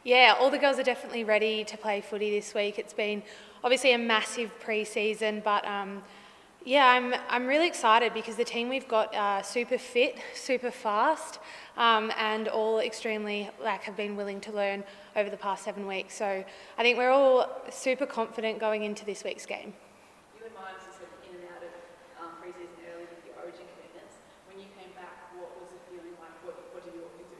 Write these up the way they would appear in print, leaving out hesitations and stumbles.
Yeah, all the girls are definitely ready to play footy this week. It's been obviously a massive pre-season, but yeah, I'm really excited because the team we've got are super fit, super fast, and all extremely have been willing to learn over the past 7 weeks. So I think we're all super confident going into this week's game. You and Miles are sort of in and out of pre-season early with your Origin commitments. When you came back, what was the feeling like? What did you walk into?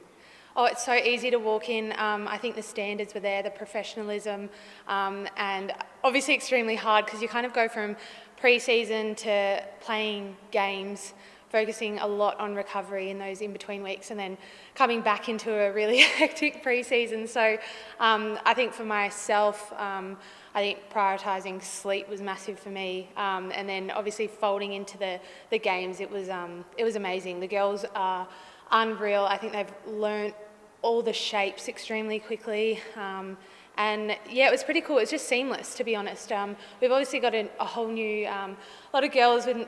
Oh, it's so easy to walk in. I think the standards were there, the professionalism, and obviously extremely hard because you kind of go from pre-season to playing games, focusing a lot on recovery in those in-between weeks and then coming back into a really hectic pre-season. So I think for myself, I think prioritising sleep was massive for me, and then obviously folding into the games, it was amazing. The girls are unreal. I think they've learnt all the shapes extremely quickly, and yeah, it was pretty cool. It's just seamless, to be honest. We've obviously got a whole new lot of girls with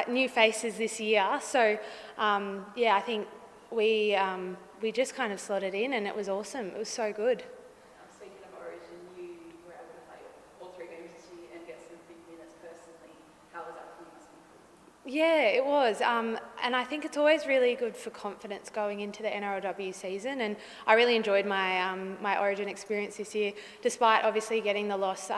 new faces this year, so yeah, I think we just kind of slotted in, and it was awesome. It was so good. Speaking of Origin, you were able to play all 3 games this year and get some big minutes personally. How was that for you? Yeah, it was, and I think it's always really good for confidence going into the NRLW season, and I really enjoyed my my Origin experience this year. Despite obviously getting the loss,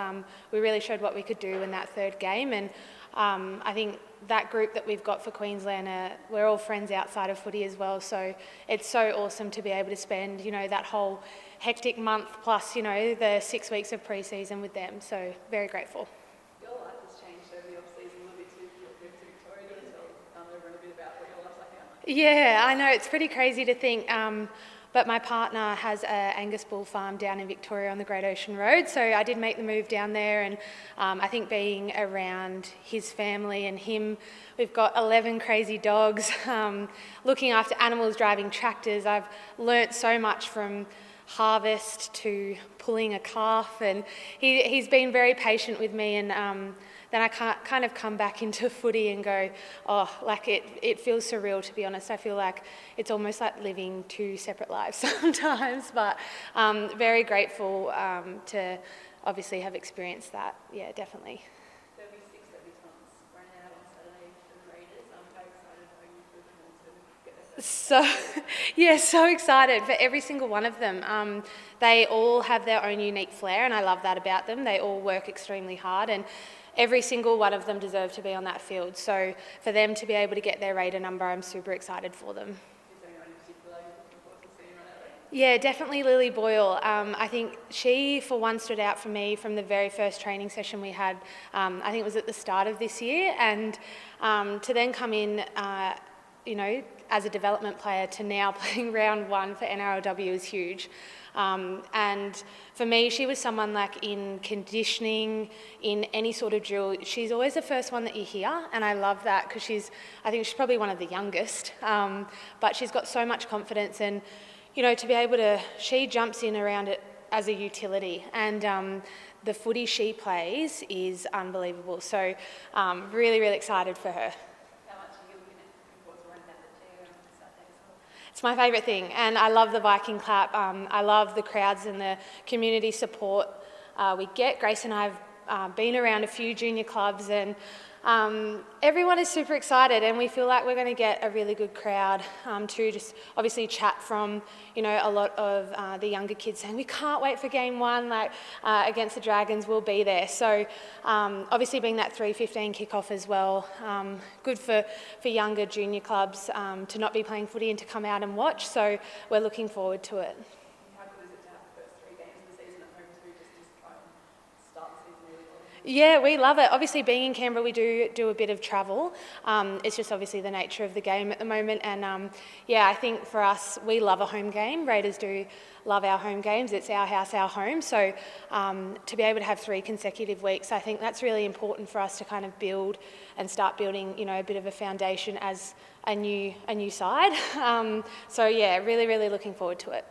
we really showed what we could do in that 3rd game, and I think that group that we've got for Queensland, we're all friends outside of footy as well, so it's so awesome to be able to spend, that whole hectic month plus, the 6 weeks of pre-season with them, so very grateful. Your life has changed over the off-season a little bit too. You moved to Victoria. Do you want to tell everyone a bit about what your life's like now? Yeah, I know, it's pretty crazy to think, but my partner has an Angus bull farm down in Victoria on the Great Ocean Road, so I did make the move down there, and I think being around his family and him, we've got 11 crazy dogs, looking after animals, driving tractors. I've learnt so much from harvest to pulling a calf, and he's been very patient with me, and then I can't kind of come back into footy and go, it feels surreal, to be honest. I feel like it's almost like living 2 separate lives sometimes, but very grateful to obviously have experienced that. Yeah, definitely. There'll be 6 debutantes running out on Saturday for the Raiders. I'm very excited for you to get there. So, yeah, so excited for every single one of them. They all have their own unique flair, and I love that about them. They all work extremely hard, and every single one of them deserve to be on that field. So for them to be able to get their Raider number, I'm super excited for them. Is there anyone in particular you're looking forward to seeing run out there? Yeah, definitely Lily Boyle. I think she, for one, stood out for me from the very first training session we had. I think it was at the start of this year, and to then come in, as a development player to now playing round 1 for NRLW is huge. And for me, she was someone like in conditioning, in any sort of drill, she's always the first one that you hear, and I love that because I think she's probably one of the youngest, but she's got so much confidence, and to be able to, she jumps in around it as a utility, and the footy she plays is unbelievable. So really, really excited for her. It's my favourite thing, and I love the Viking clap. I love the crowds and the community support we get. Grace and I have been around a few junior clubs, and everyone is super excited, and we feel like we're going to get a really good crowd to just obviously chat from a lot of the younger kids saying we can't wait for game 1 against the Dragons. We'll be there. So obviously being that 3:15 kickoff as well, good for younger junior clubs to not be playing footy and to come out and watch. So we're looking forward to it. How good is it to have the first 3 games of the season at home too, just to try and start the season really well? Yeah, we love it. Obviously, being in Canberra, we do a bit of travel. It's just obviously the nature of the game at the moment. And yeah, I think for us, we love a home game. Raiders do love our home games. It's our house, our home. So to be able to have 3 consecutive weeks, I think that's really important for us to kind of build and start building, a bit of a foundation as a new side. So yeah, really, really looking forward to it.